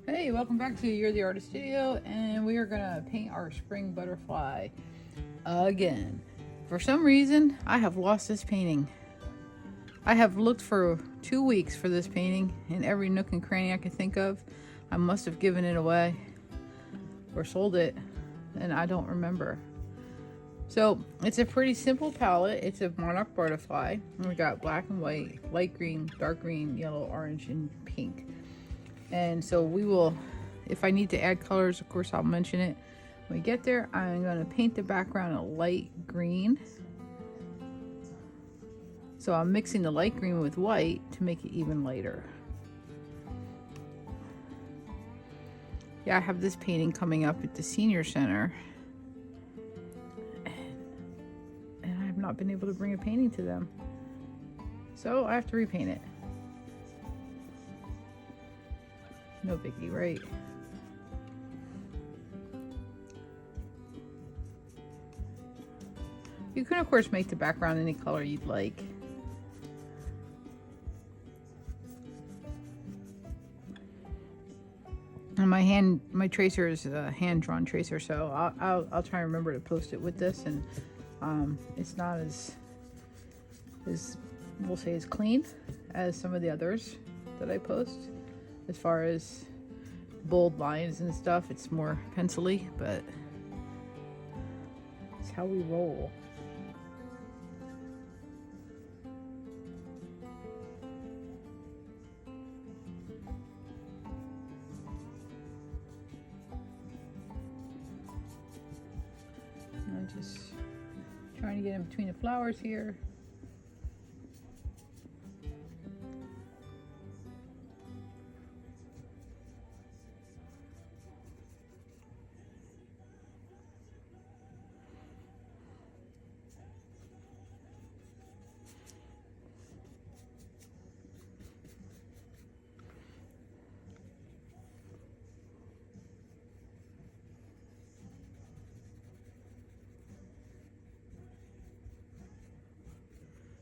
Hey, welcome back to You're the Artist Studio, and we are gonna paint our spring butterfly again. For some reason, I have lost this painting. I have looked for 2 weeks for this painting in every nook and cranny I could think of. I must have given it away or sold it, and I don't remember. So it's a pretty simple palette. It's a Monarch butterfly. We got black and white, light green, dark green, yellow, orange, and pink. And so we will, if I need to add colors, of course I'll mention it when we get there. I'm going to paint the background a light green. So I'm mixing the light green with white to make it even lighter. Yeah, I have this painting coming up at the senior center, and I have not been able to bring a painting to them, so I have to repaint it. No biggie, right? You can of course make the background any color you'd like. And my tracer is a hand-drawn tracer, so I'll try and remember to post it with this, and it's not as we'll say as clean as some of the others that I post. As far as bold lines and stuff, it's more pencil-y, but it's how we roll. I'm just trying to get in between the flowers here.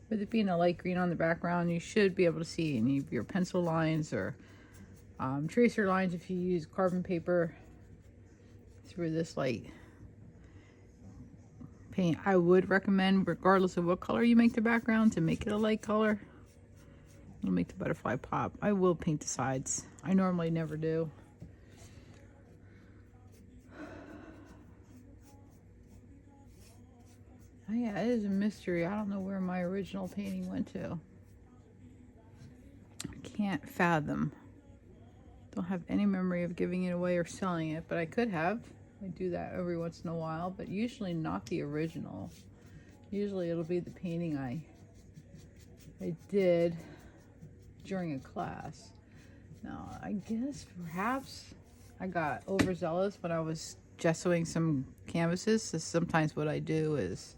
With it being a light green on the background, you should be able to see any of your pencil lines or tracer lines if you use carbon paper through this light paint. I would recommend, regardless of what color you make the background, to make it a light color. It'll make the butterfly pop. I will paint the sides. I normally never do. Oh yeah, it is a mystery. I don't know where my original painting went to. I can't fathom. Don't have any memory of giving it away or selling it, but I could have. I do that every once in a while, but usually not the original. Usually it'll be the painting I did during a class. Now, I guess perhaps I got overzealous when I was gessoing some canvases. So sometimes what I do is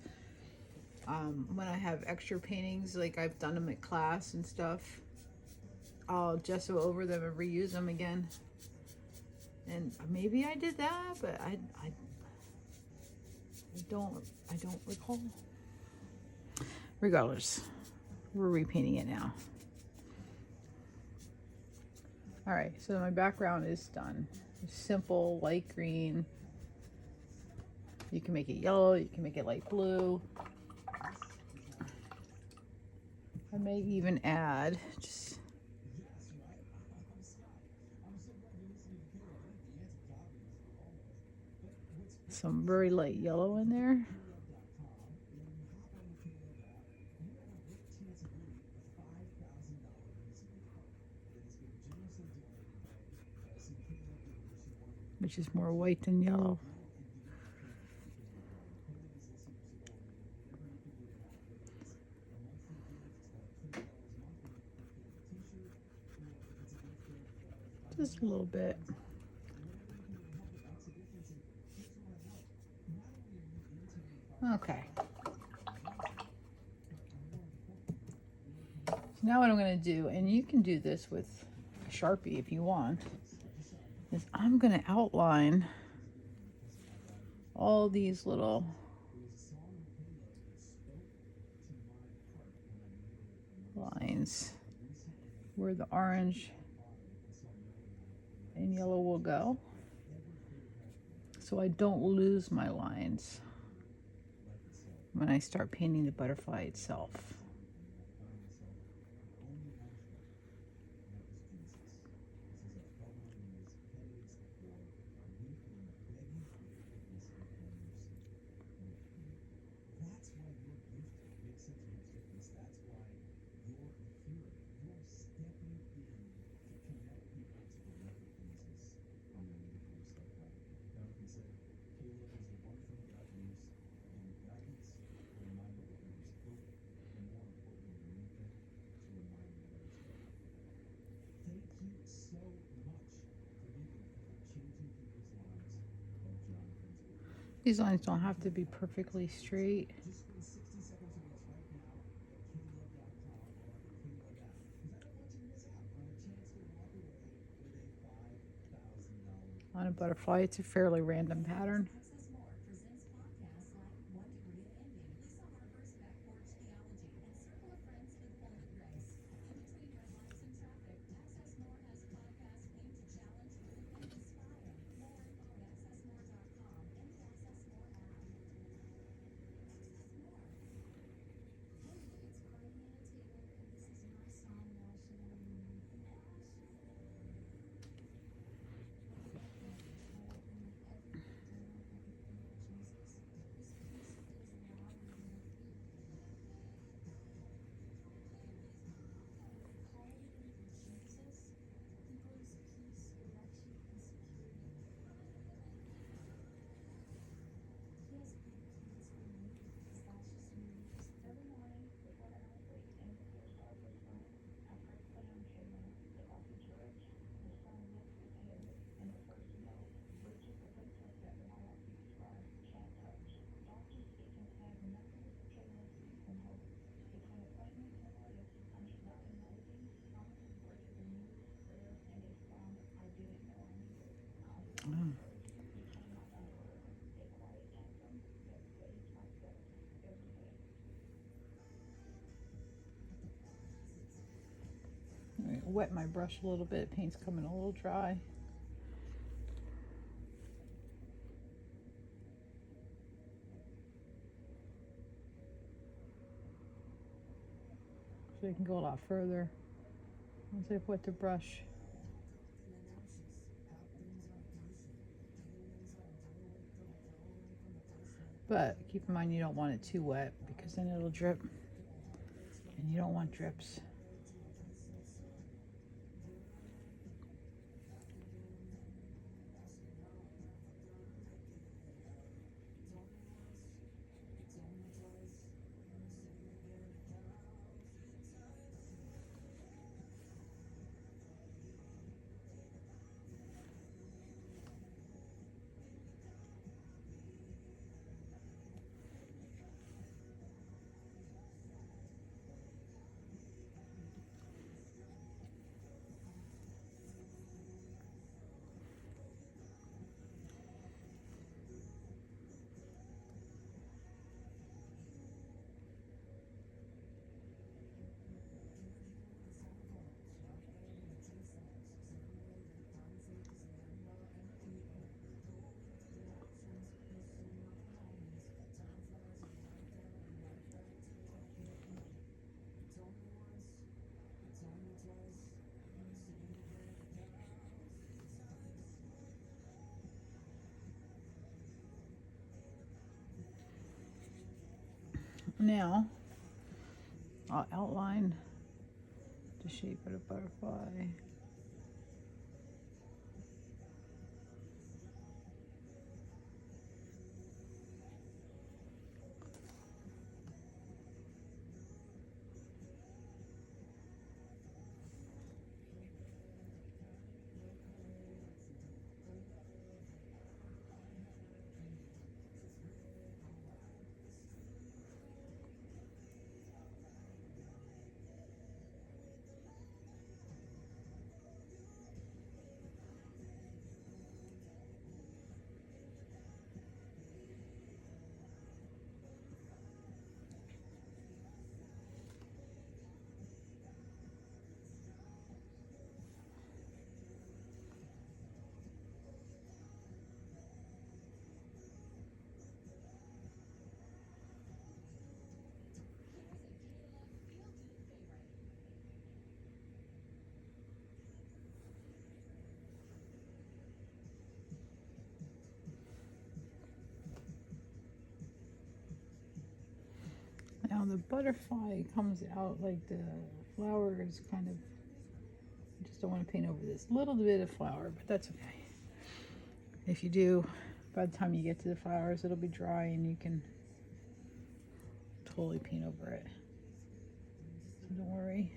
when I have extra paintings, like I've done them at class and stuff, I'll gesso over them and reuse them again. And maybe I did that, but I don't recall. Regardless, we're repainting it now. All right, so my background is done. Simple light green. You can make it yellow, you can make it light blue. I may even add just some very light yellow in there. Which is more white than yellow. Just a little bit. Okay. So now what I'm going to do, and you can do this with a Sharpie if you want, is I'm going to outline all these little lines where the orange and yellow will go, so I don't lose my lines when I start painting the butterfly itself. These lines don't have to be perfectly straight. On a butterfly, it's a fairly random pattern. Wet my brush a little bit. Paint's coming a little dry. So you can go a lot further once I've wet the brush. But keep in mind you don't want it too wet because then it'll drip. And you don't want drips. Now, I'll outline the shape of the butterfly. the butterfly comes out like the flower is kind of, I just don't want to paint over this little bit of flower, but that's okay. If you do, by the time you get to the flowers, it'll be dry and you can totally paint over it. So don't worry.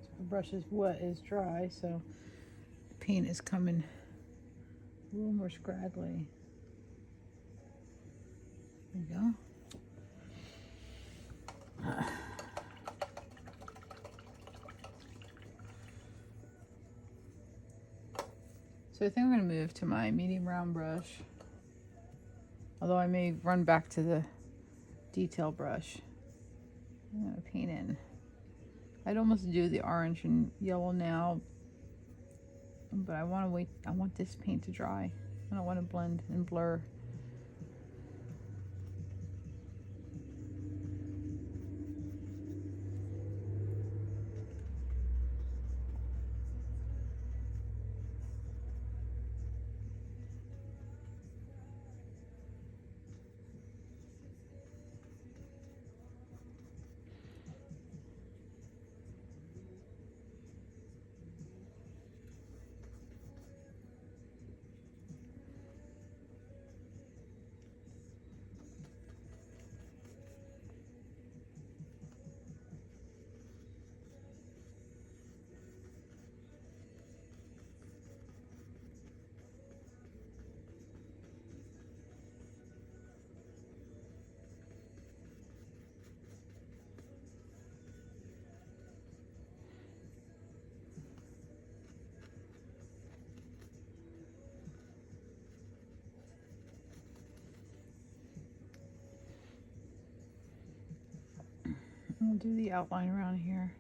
So the brush is wet, is dry, so the paint is coming a little more scraggly. There you go. So I think I'm going to move to my medium round brush, although I may run back to the detail brush. I'm going to paint in. I'd almost do the orange and yellow now, but I want to wait. I want this paint to dry. I don't want to blend and blur. I'll do the outline around here.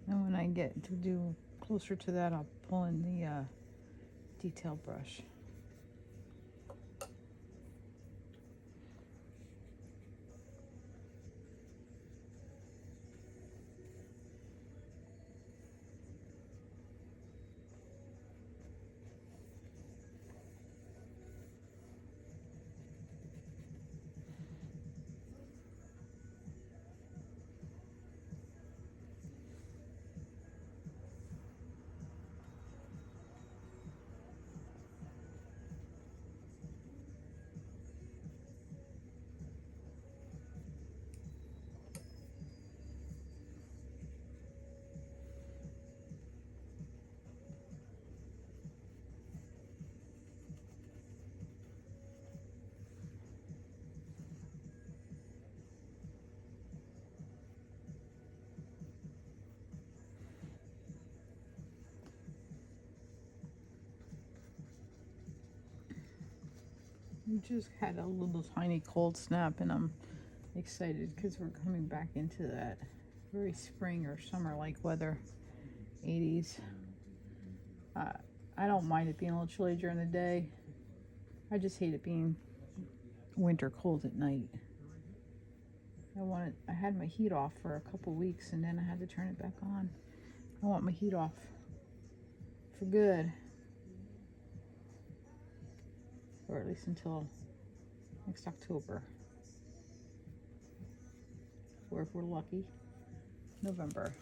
And when I get to do closer to that, I'll pull in the detail brush. We just had a little tiny cold snap and I'm excited because we're coming back into that very spring or summer-like weather, 80s. I don't mind it being a little chilly during the day. I just hate it being winter cold at night. I had my heat off for a couple weeks and then I had to turn it back on. I want my heat off for good. Or at least until next October. Or if we're lucky, November.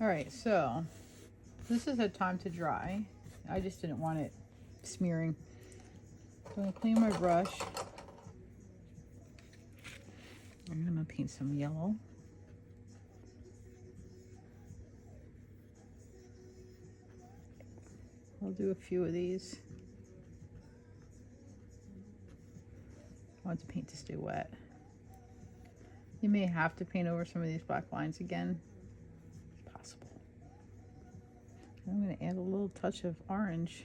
Alright, so this is a time to dry. I just didn't want it smearing. So I'm going to clean my brush. I'm going to paint some yellow. I'll do a few of these. I want the paint to stay wet. You may have to paint over some of these black lines again. It's possible. I'm going to add a little touch of orange.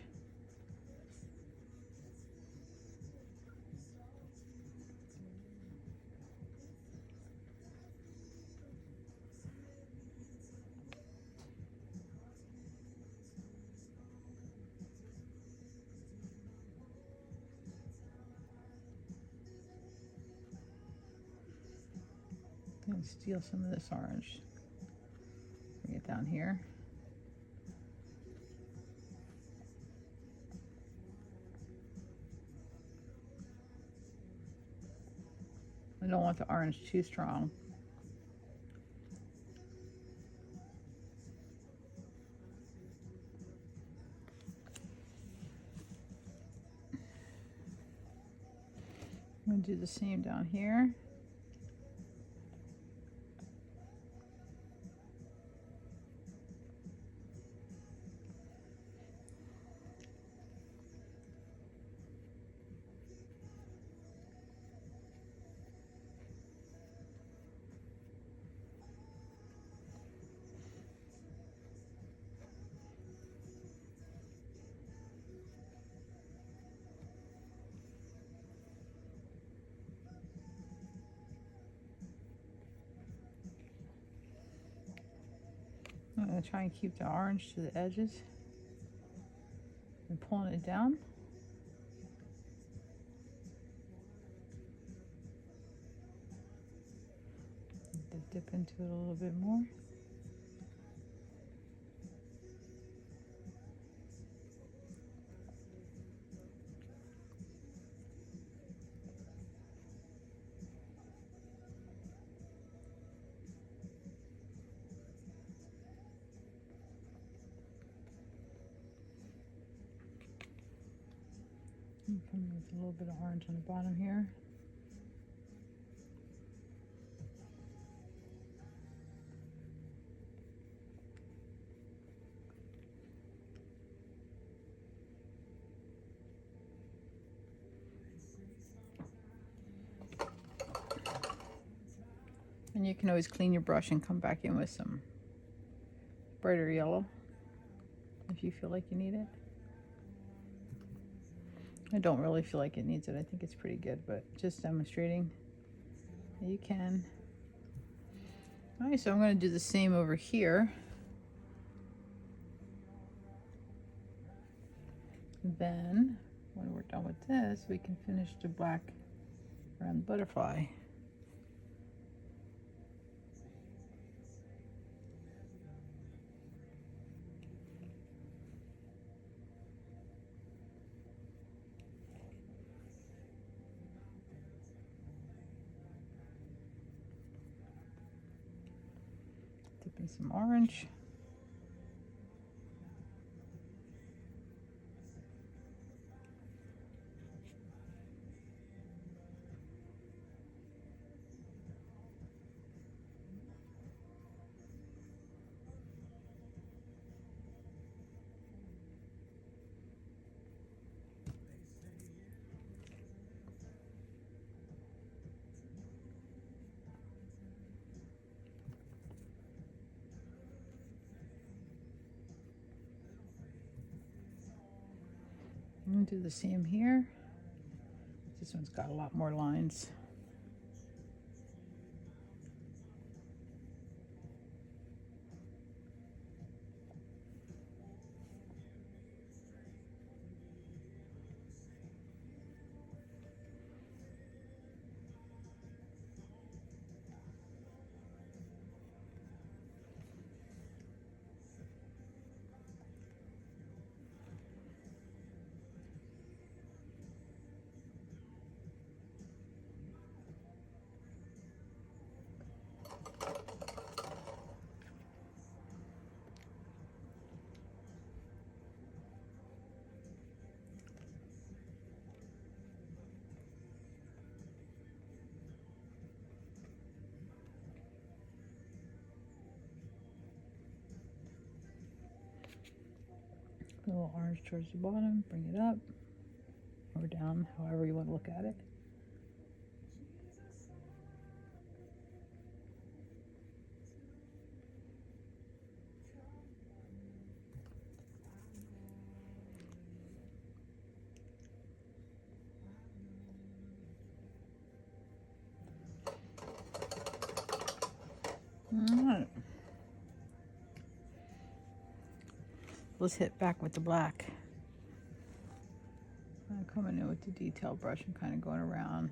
And steal some of this orange. Bring it down here. I don't want the orange too strong. I'm going to do the same down here. I'm going to try and keep the orange to the edges and pulling it down. Dip into it a little bit more. Come with a little bit of orange on the bottom here. And you can always clean your brush and come back in with some brighter yellow if you feel like you need it. I don't really feel like it needs it. I think it's pretty good, but just demonstrating that you can. All right, so I'm going to do the same over here. Then, when we're done with this, we can finish the black around the butterfly. Dip in some orange. I'm going to do the same here. This one's got a lot more lines. Put a little orange towards the bottom, bring it up or down, however you want to look at it. All right. Let's hit back with the black. I'm coming in with the detail brush and kind of going around.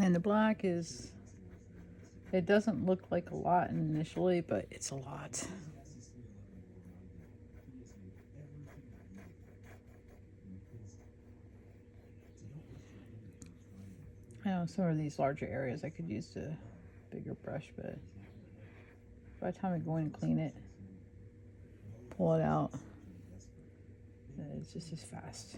And the black is, it doesn't look like a lot initially, but it's a lot. I know some of these larger areas I could use a bigger brush, but by the time I go in and clean it, pull it out, it's just as fast.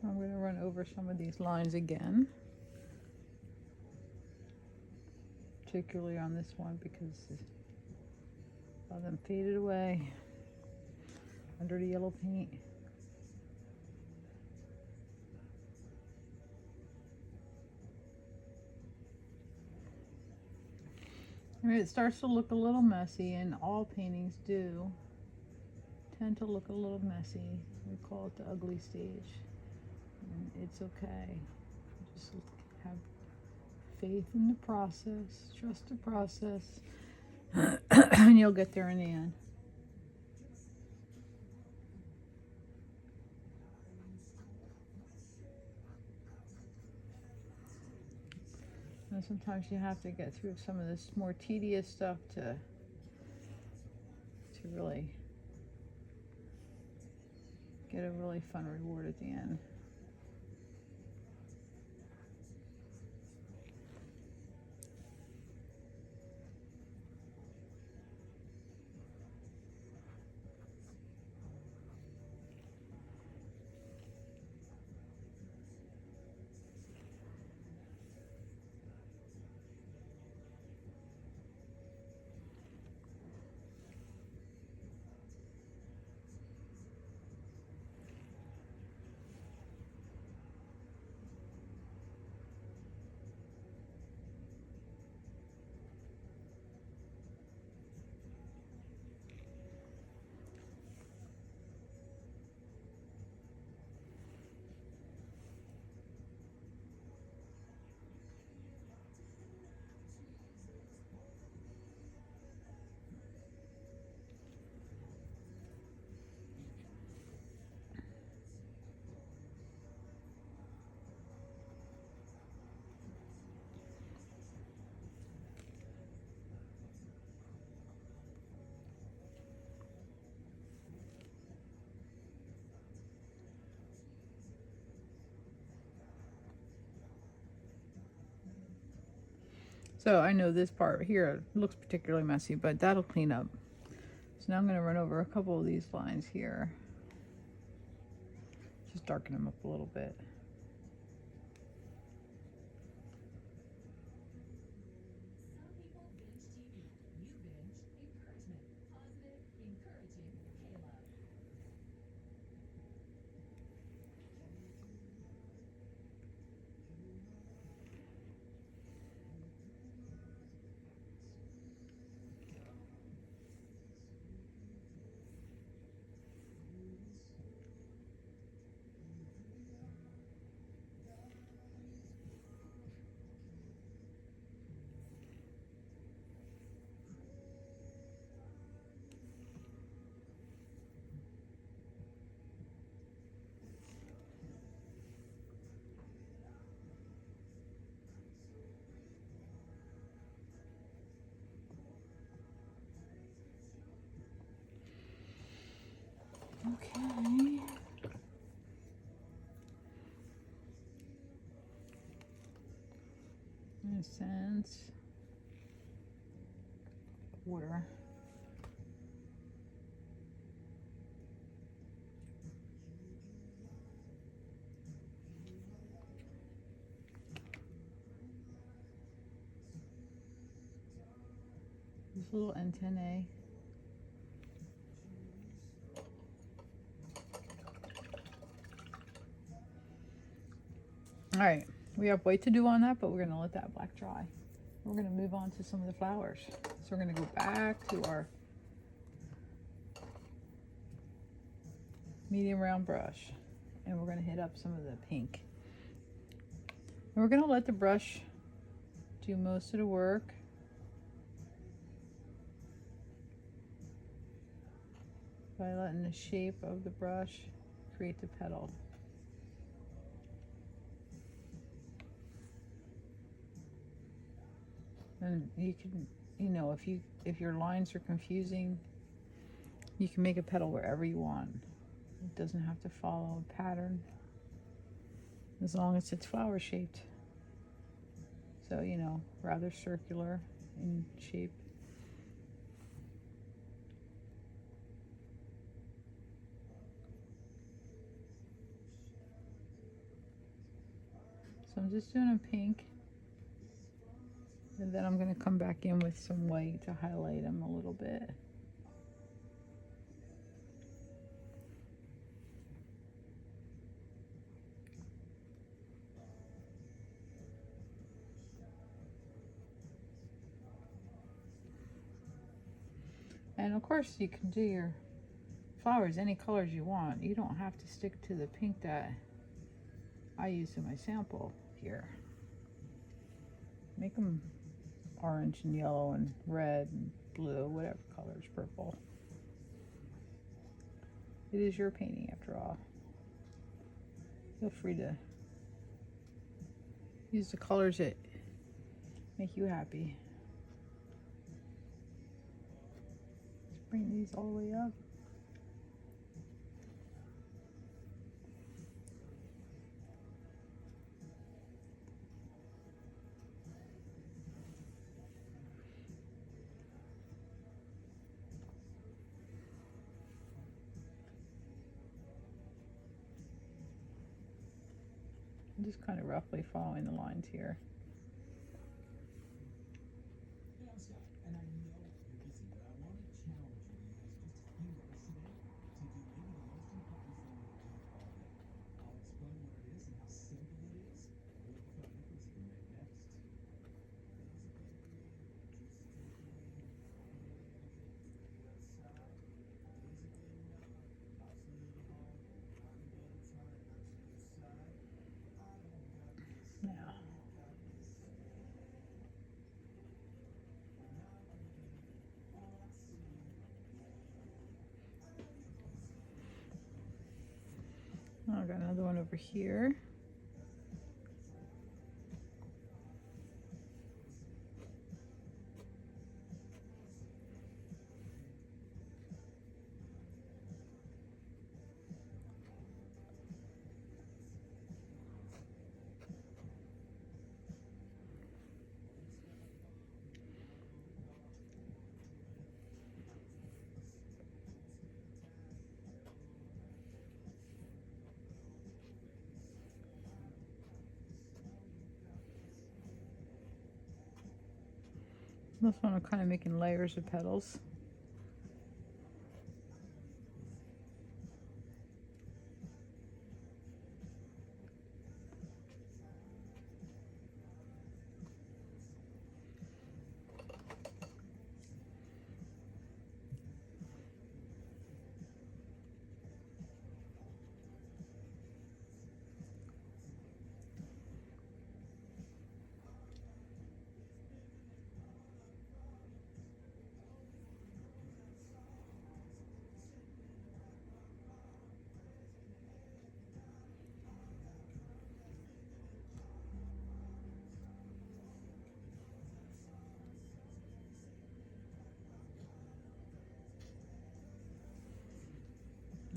I'm going to run over some of these lines again, particularly on this one because a lot of them faded away under the yellow paint. I mean, it starts to look a little messy, and all paintings do tend to look a little messy. We call it the ugly stage. And it's okay. Just have faith in the process, trust the process, and you'll get there in the end. And sometimes you have to get through some of this more tedious stuff to really get a really fun reward at the end. So I know this part here looks particularly messy, but that'll clean up. So now I'm going to run over a couple of these lines here. Just darken them up a little bit. cents. Water. This little antennae. All right, we have way to do on that, but we're gonna let that black dry. We're gonna move on to some of the flowers. So we're gonna go back to our medium round brush, and we're gonna hit up some of the pink. And we're gonna let the brush do most of the work. By letting the shape of the brush create the petal. And you can, you know, if your lines are confusing, you can make a petal wherever you want. It doesn't have to follow a pattern, as long as it's flower shaped. So, you know, rather circular in shape. So I'm just doing a pink, and then I'm going to come back in with some white to highlight them a little bit. And of course you can do your flowers any colors you want. You don't have to stick to the pink that I used in my sample here. Make them orange and yellow and red and blue, whatever colors, purple. It is your painting after all. Feel free to use the colors that make you happy. Let's bring these all the way up. I'm just kind of roughly following the lines here. Now, I've got another one over here. This one I'm kind of making layers of petals.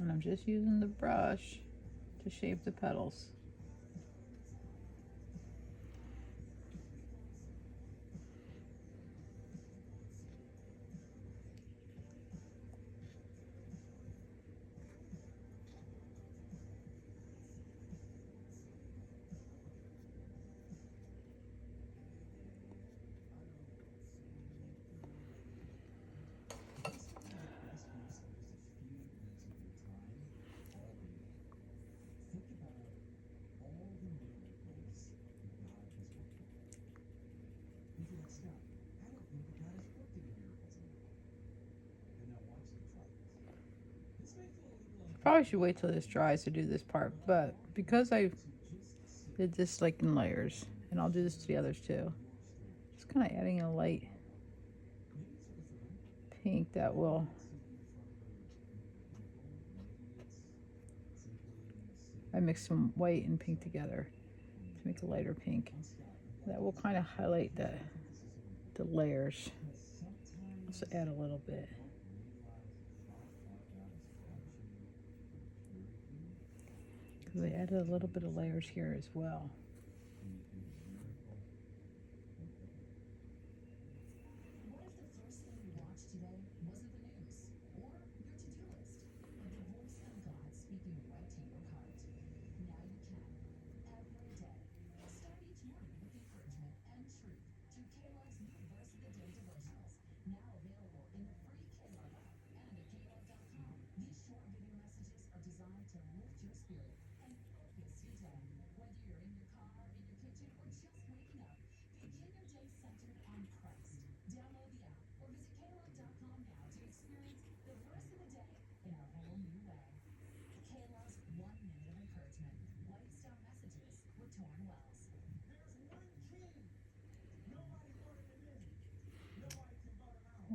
And I'm just using the brush to shape the petals. Probably should wait till this dries to do this part, but because I did this like in layers, and I'll do this to the others too. Just kind of adding a light pink that will I mixed some white and pink together to make a lighter pink. That will kind of highlight the layers. Also add a little bit. Because I added a little bit of layers here as well.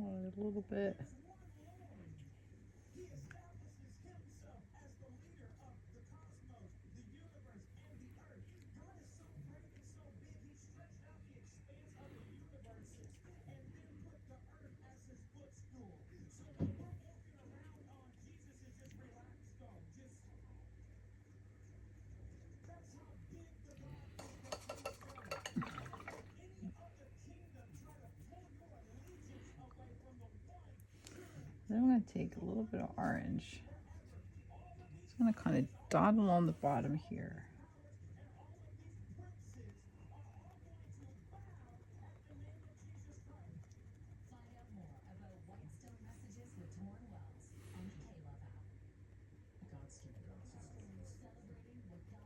A little bit. Then I'm going to take a little bit of orange. It's going to kind of dot along the bottom here.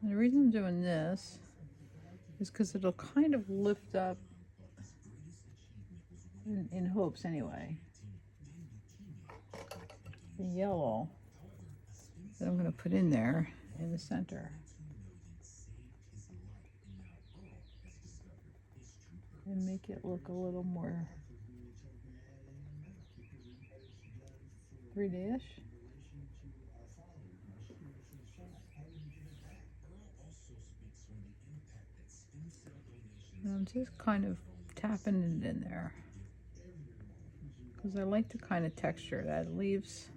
And the reason I'm doing this is because it'll kind of lift up, in hopes anyway, the yellow that I'm going to put in there in the center. And make it look a little more British. And I'm just kind of tapping it in there because I like the kind of texture that it leaves.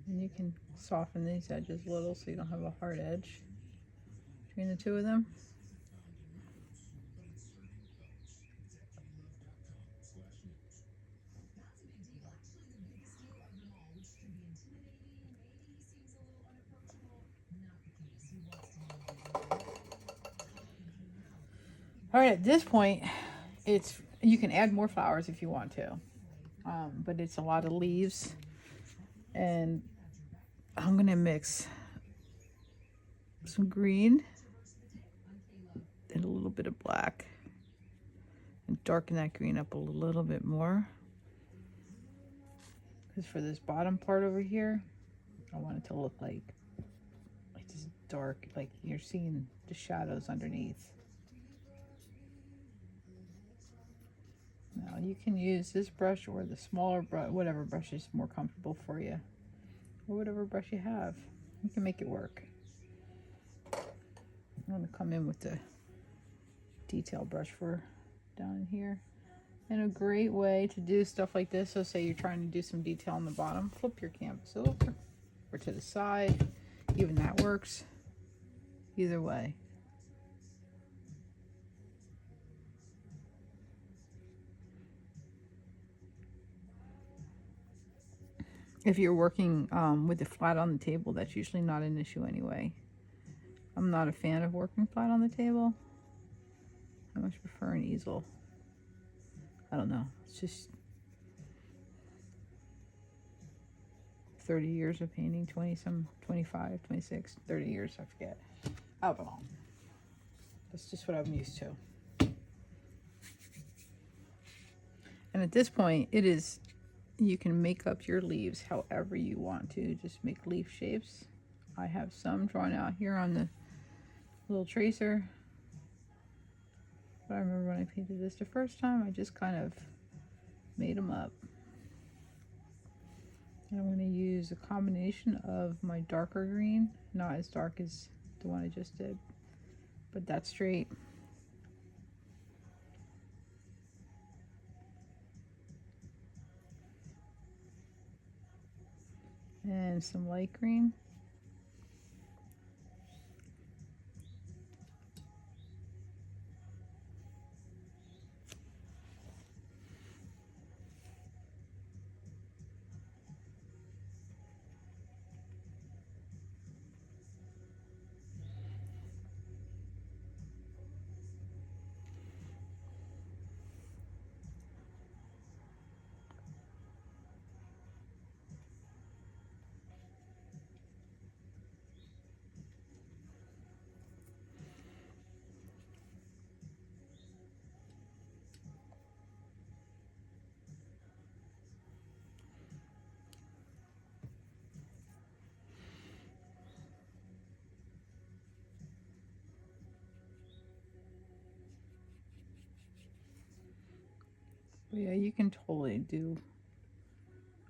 And you can soften these edges a little so you don't have a hard edge between the two of them. All right, at this point, you can add more flowers if you want to, but it's a lot of leaves, and I'm gonna mix some green and a little bit of black and darken that green up a little bit more. Because for this bottom part over here, I want it to look like this dark, like you're seeing the shadows underneath. Now you can use this brush or the smaller brush, whatever brush is more comfortable for you, or whatever brush you have. You can make it work. I'm going to come in with the detail brush for down in here. And a great way to do stuff like this, so say you're trying to do some detail on the bottom, flip your canvas over or to the side. Even that works. Either way. If you're working with it flat on the table, that's usually not an issue anyway. I'm not a fan of working flat on the table. I much prefer an easel. I don't know. It's just 30 years of painting, 25, 26, 30 years, I forget. I don't know. That's just what I'm used to. And at this point, it is, you can make up your leaves however you want to. Just make leaf shapes. I have some drawn out here on the little tracer. But I remember when I painted this the first time, I just kind of made them up. And I'm going to use a combination of my darker green, not as dark as the one I just did, but that's straight. And some light green. But yeah, you can totally do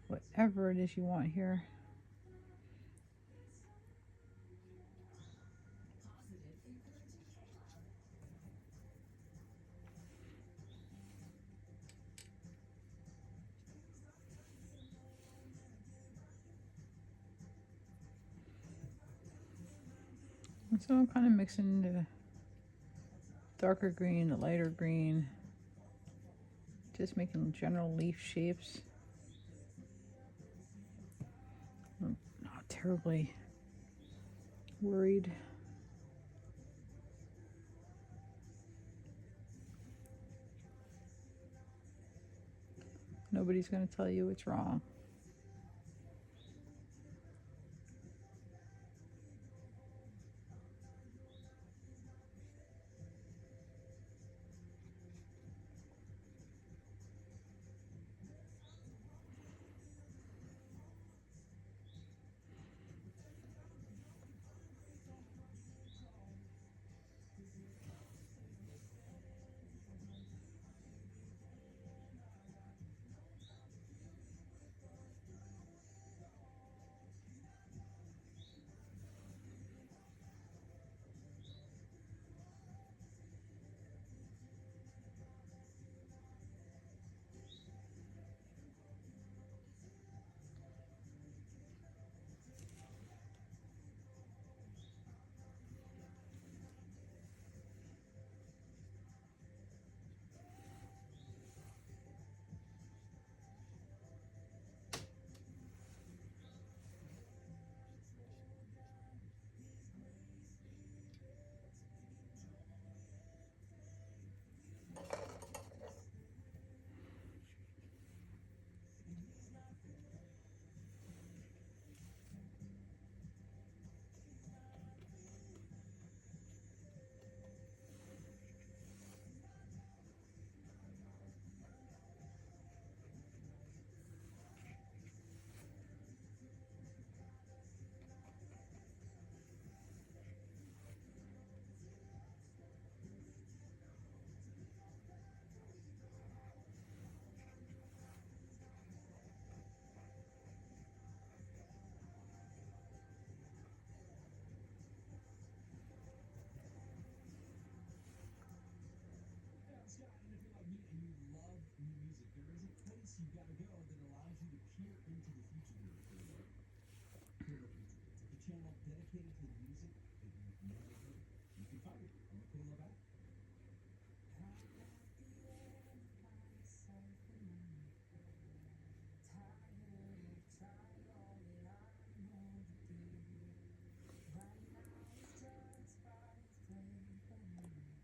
whatever it is you want here. And so I'm kind of mixing the darker green, the lighter green, just making general leaf shapes. I'm not terribly worried. Nobody's going to tell you it's wrong.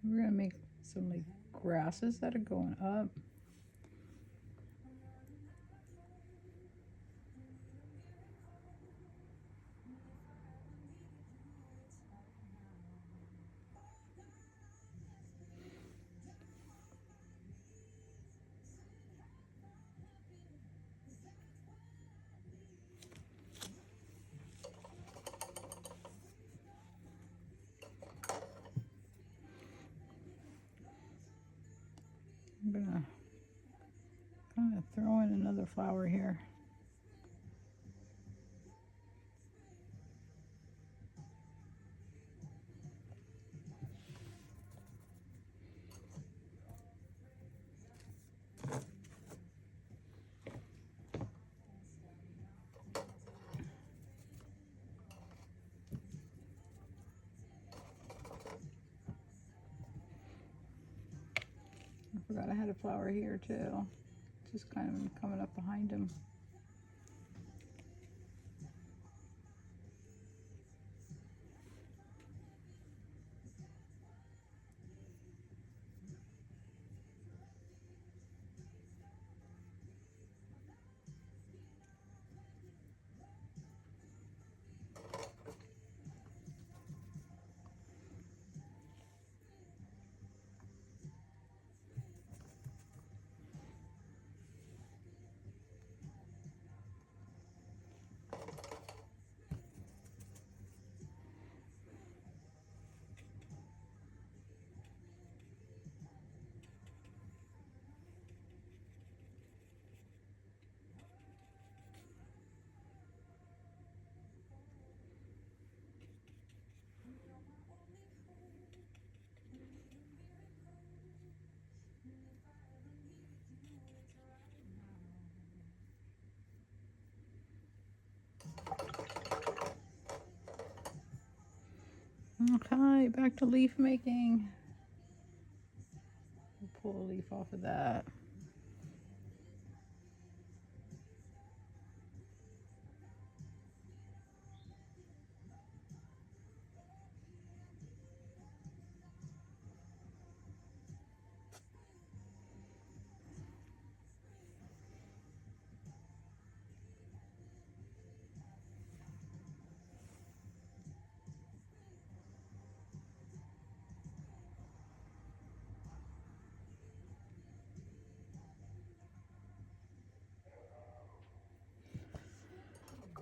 We're going to make some like grasses that are going up. I'm gonna kind of throw in another flower here. I forgot I had a flower here too. Just kind of coming up behind him. Okay, back to leaf making. We'll pull a leaf off of that.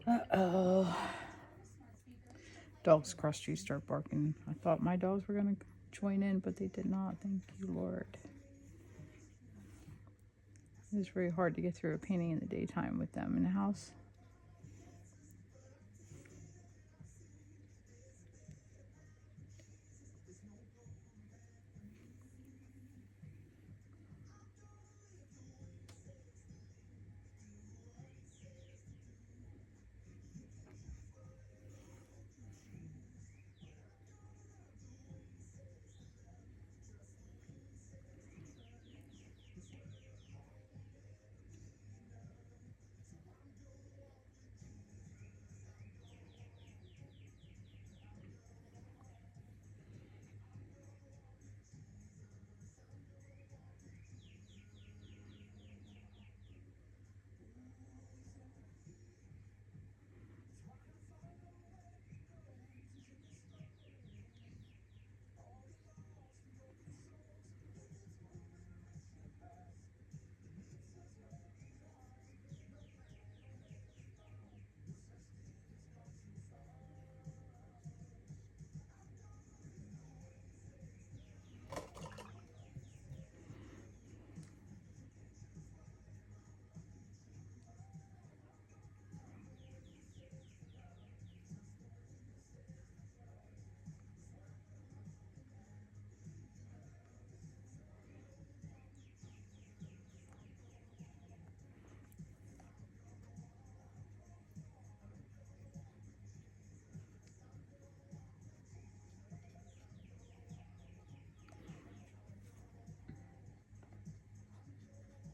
Uh-oh. Dogs across the street start barking. I thought my dogs were going to join in, but they did not. Thank you, Lord. It was very hard to get through a painting in the daytime with them in the house.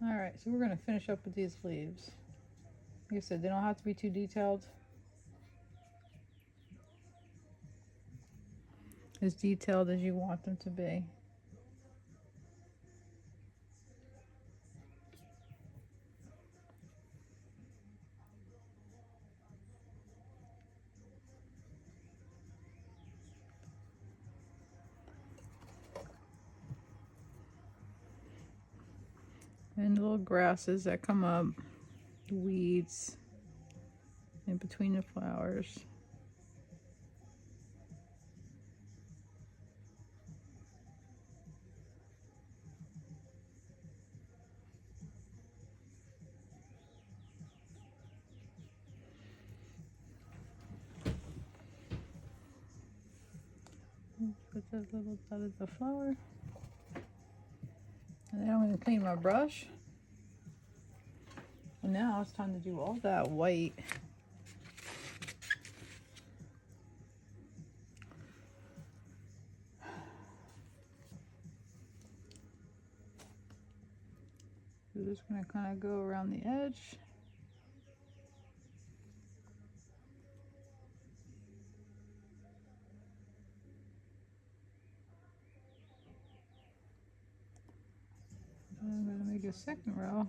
Alright, so we're going to finish up with these leaves. Like I said, they don't have to be too detailed. As detailed as you want them to be. And the little grasses that come up, the weeds in between the flowers. put that little dot of the flower. And then I'm going to clean my brush. And now it's time to do all that white. We're just going to kind of go around the edge. And I'm going to make a second row.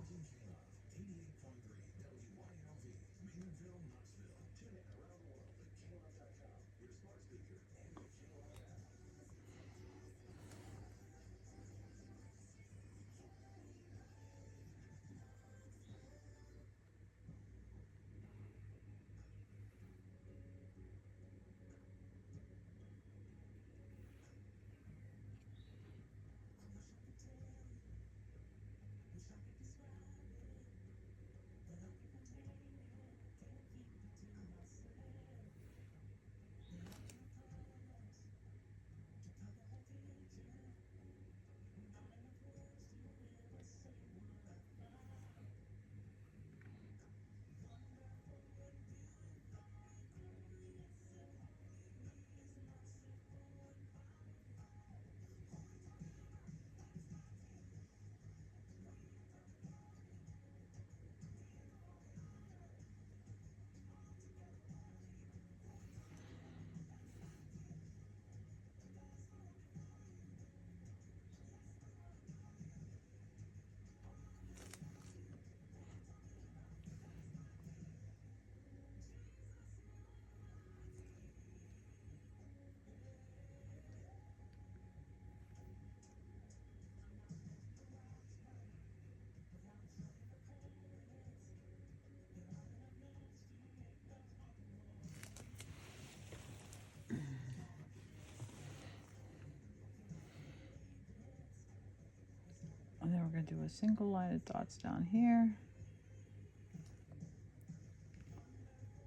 And then we're going to do a single line of dots down here.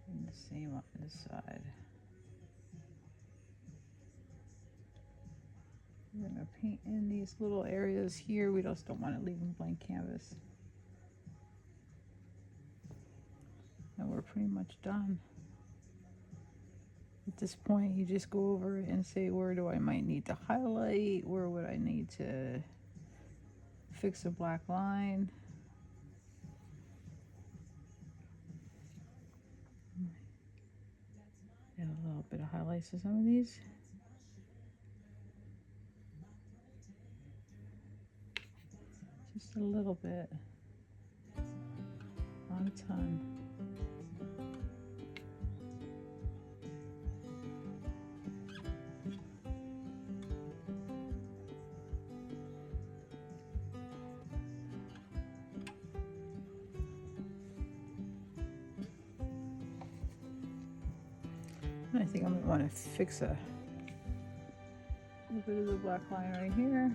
And the same up this side. We're going to paint in these little areas here. We just don't want to leave them blank canvas. And we're pretty much done. At this point, you just go over it and say, where do I might need to highlight? Where would I need to fix a black line? Add a little bit of highlights to some of these. Just a little bit. Not a ton. I think I'm going to want to fix a little bit of the black line right here.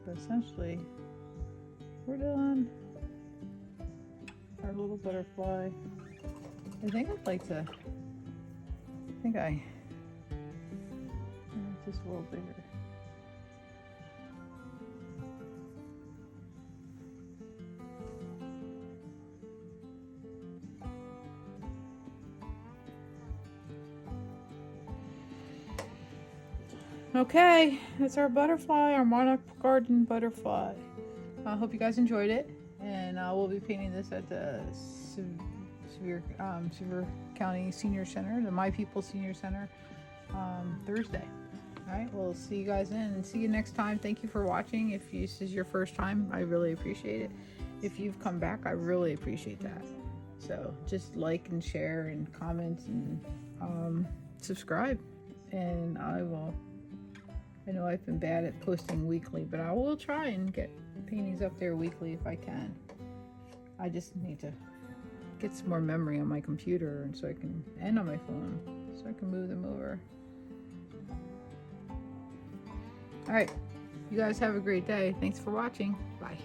But essentially, we're done. Our little butterfly. I think I'd like to, make this a little bigger. Okay, that's our butterfly, our Monarch garden butterfly. I hope you guys enjoyed it, and we'll be painting this at the Sevier County Senior Center, the My People Senior Center, Thursday. All right, we'll see you guys then, and see you next time. Thank you for watching. If this is your first time, I really appreciate it. If you've come back, I really appreciate that. So just like and share and comment and subscribe, and I know I've been bad at posting weekly, but I will try and get paintings up there weekly if I can. I just need to get some more memory on my computer and on my phone so I can move them over. All right, you guys have a great day. Thanks for watching. Bye.